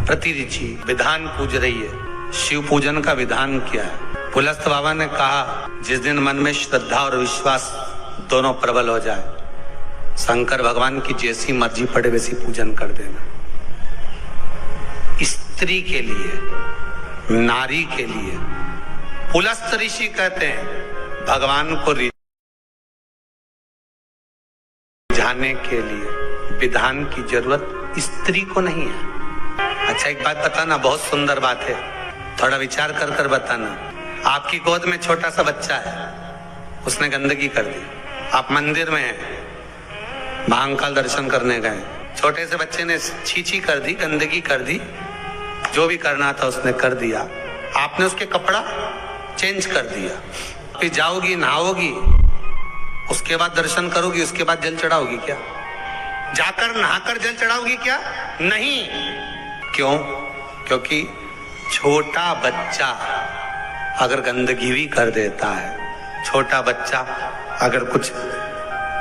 प्रतिरुचि विधान पूज रही है। शिव पूजन का विधान क्या है? पुलस्त बाबा ने कहा, जिस दिन मन में श्रद्धा और विश्वास दोनों प्रबल हो जाए, शंकर भगवान की जैसी मर्जी पड़े वैसी पूजन कर देना। स्त्री के लिए, नारी के लिए पुलस्त ऋषि कहते हैं भगवान को रिझाने के लिए विधान की जरूरत स्त्री को नहीं है। अच्छा एक बात बताना, बहुत सुंदर बात है, थोड़ा विचार कर कर बताना। आपकी गोद में छोटा सा बच्चा है, उसने गंदगी कर दी, आप मंदिर में हैं, महाकाल दर्शन करने गए, छोटे से बच्चे ने छीछी कर दी, गंदगी कर दी, जो भी करना था उसने कर दिया, आपने उसके कपड़ा चेंज कर दिया, फिर जाओगी नहाओगी, उसके बाद दर्शन करोगी, उसके बाद जल चढ़ाओगी क्या? जाकर नहाकर जल चढ़ाओगी क्या? नहीं। क्यों? क्योंकि छोटा बच्चा अगर गंदगी भी कर देता है, छोटा बच्चा अगर कुछ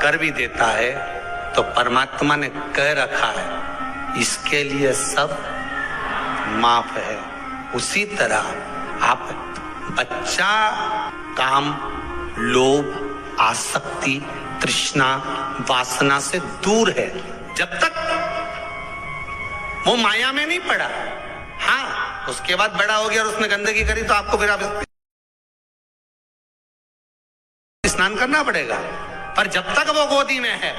कर भी देता है, तो परमात्मा ने कह रखा है इसके लिए सब माफ है। उसी तरह आप बच्चा काम, लोभ, आसक्ति, तृष्णा, वासना से दूर है, जब तक वो माया में नहीं पड़ा। हाँ, उसके बाद बड़ा हो गया और उसने गंदगी करी तो आपको फिर आप स्नान करना पड़ेगा। पर जब तक वो गोदी में है,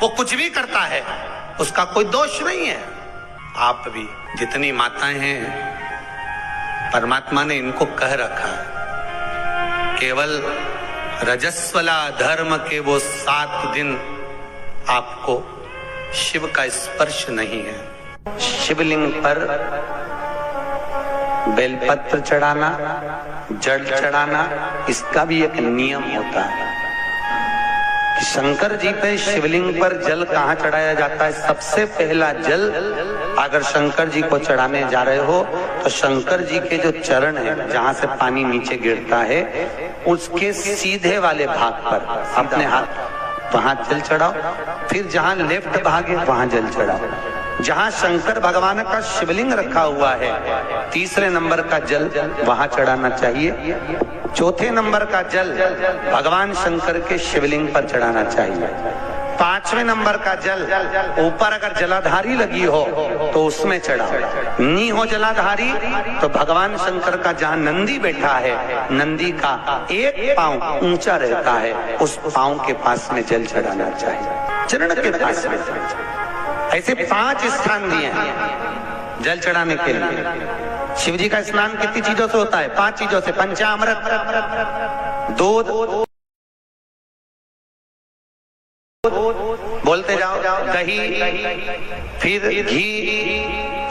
वो कुछ भी करता है, उसका कोई दोष नहीं है। आप भी जितनी माताएं हैं, परमात्मा ने इनको कह रखा है, केवल रजस्वला धर्म के वो 7 दिन आपको शिव का स्पर्श नहीं है। शिवलिंग पर बेलपत्र चढ़ाना, जल चढ़ाना, इसका भी एक नियम होता है कि शंकर जी पे शिवलिंग पर जल कहाँ चढ़ाया जाता है? सबसे पहला जल अगर शंकर जी को चढ़ाने जा रहे हो तो शंकर जी के जो चरण है, जहां से पानी नीचे गिरता है, उसके सीधे वाले भाग पर अपने हाथ वहां जल चढ़ाओ, फिर जहां लेफ्ट भाग है वहां जल चढ़ाओ। जहां शंकर भगवान का शिवलिंग रखा हुआ है, तीसरे नंबर का जल वहां चढ़ाना चाहिए, चौथे नंबर का जल भगवान शंकर के शिवलिंग पर चढ़ाना चाहिए, 5वें नंबर का जल ऊपर अगर जलाधारी लगी हो तो उसमें चढ़ाओ। नी हो जलाधारी तो भगवान शंकर का जहां नंदी बैठा है, नंदी का एक पांव ऊंचा रहता है, उस पांव के पास में जल चढ़ाना चाहिए, चरण के पास में। ऐसे 5 स्थान दिए हैं जल चढ़ाने के लिए। शिव जी का स्नान कितनी चीजों से होता है? 5 चीजों से, पंचामृत, दूध, बोलते जाओ, दही, फिर घी,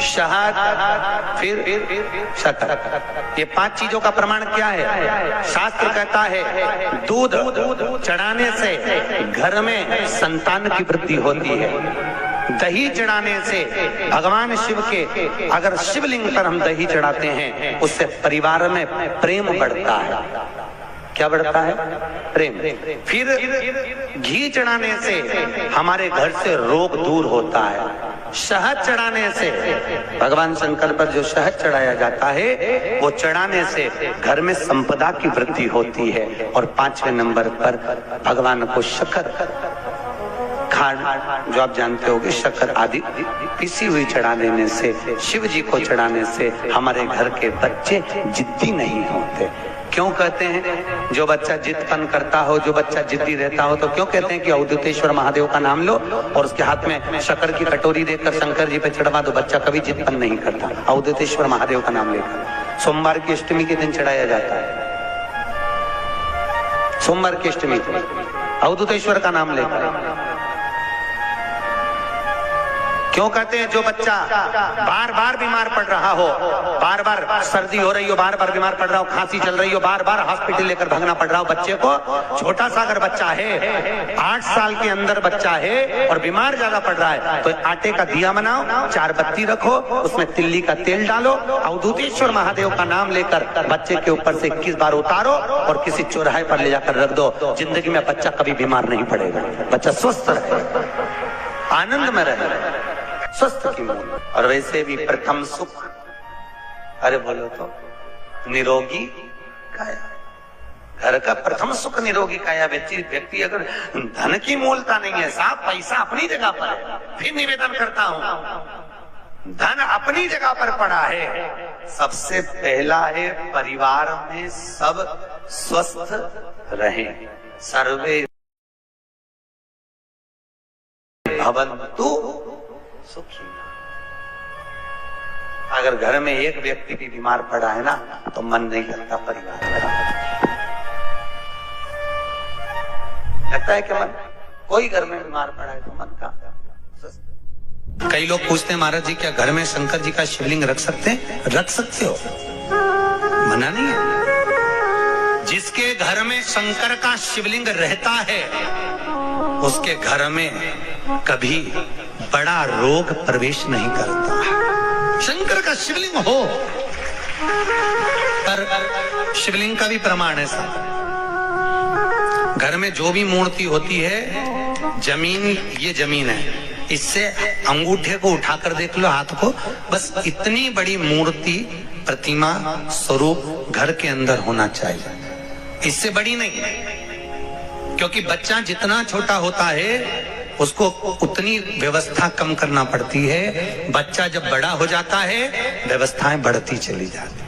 शहद, फिर शक्कर। ये 5 चीजों का प्रमाण क्या है? शास्त्र कहता है दूध चढ़ाने से घर में संतान की वृद्धि होती है, दही चढ़ाने से भगवान शिव के अगर शिवलिंग पर हम दही चढ़ाते हैं, उससे परिवार में प्रेम बढ़ता है। क्या बढ़ता है? प्रेम। फिर घी चढ़ाने से हमारे घर से रोग दूर होता है। शहद चढ़ाने से, भगवान शंकर पर जो शहद चढ़ाया जाता है, वो चढ़ाने से घर में संपदा की वृद्धि होती है। और 5वें नंबर पर भगवान को शक्कर, खांड जो आप जानते होंगे, शक्कर आदि पिसी हुई चढ़ा देने से, शिव जी को चढ़ाने से हमारे घर के बच्चे जिद्दी नहीं होते। क्यों कहते हैं? जो बच्चा जिद्दपन करता हो, जो बच्चा जिद्दी रहता हो, तो क्यों कहते हैं कि अवधूतेश्वर महादेव का नाम लो और उसके हाथ में शक्कर की कटोरी देकर शंकर जी पे चढ़वा दो, बच्चा कभी जिद्दपन नहीं करता। अवधूतेश्वर महादेव का नाम लेकर सोमवार की अष्टमी के दिन चढ़ाया जाता है, सोमवार की अष्टमी को अवधूतेश्वर का नाम लेकर। क्यों कहते हैं? जो बच्चा बार बार बीमार पड़ रहा हो, बार बार सर्दी हो रही हो, बार बार बीमार पड़ रहा हो, खांसी चल रही हो, बार बार हॉस्पिटल लेकर भागना पड़ रहा हो बच्चे को, छोटा सा अगर बच्चा है, 8 साल के अंदर बच्चा है और बीमार ज्यादा पड़ रहा है, तो आटे का दिया बनाओ, 4 बत्ती रखो, उसमें तिल्ली का तेल डालो, अवधूतेश्वर महादेव का नाम लेकर बच्चे के ऊपर से 21 बार उतारो और किसी चौराहे पर ले जाकर रख दो। जिंदगी में बच्चा कभी बीमार नहीं पड़ेगा, बच्चा स्वस्थ रहे, आनंद में रहे। स्वस्थ की मूल। और वैसे भी प्रथम सुख, अरे बोलो तो, निरोगी काया। घर का प्रथम सुख निरोगी काया। व्यक्ति अगर धन की मूलता नहीं है, साफ पैसा अपनी जगह पर है, फिर निवेदन करता हूं, धन अपनी जगह पर पड़ा है, सबसे पहला है परिवार में सब स्वस्थ रहे, सर्वे भवन्तु सुखी। अगर घर में एक व्यक्ति भी बीमार पड़ा है ना, तो मन नहीं लगता परिवार में, लगता है कि मन, कोई घर में बीमार पड़ा है तो मन का। कई लोग पूछते हैं महाराज जी क्या घर में शंकर जी का शिवलिंग रख सकते हैं? रख सकते हो, मना नहीं है। जिसके घर में शंकर का शिवलिंग रहता है उसके घर में कभी बड़ा रोग प्रवेश नहीं करता। शंकर का शिवलिंग हो, पर शिवलिंग का भी प्रमाण है साहब। घर में जो भी मूर्ति होती है, जमीन, ये जमीन है, इससे अंगूठे को उठाकर देख लो, हाथ को, बस इतनी बड़ी मूर्ति, प्रतिमा, स्वरूप घर के अंदर होना चाहिए, इससे बड़ी नहीं। क्योंकि बच्चा जितना छोटा होता है उसको उतनी व्यवस्था कम करना पड़ती है, बच्चा जब बड़ा हो जाता है व्यवस्थाएं बढ़ती चली जाती।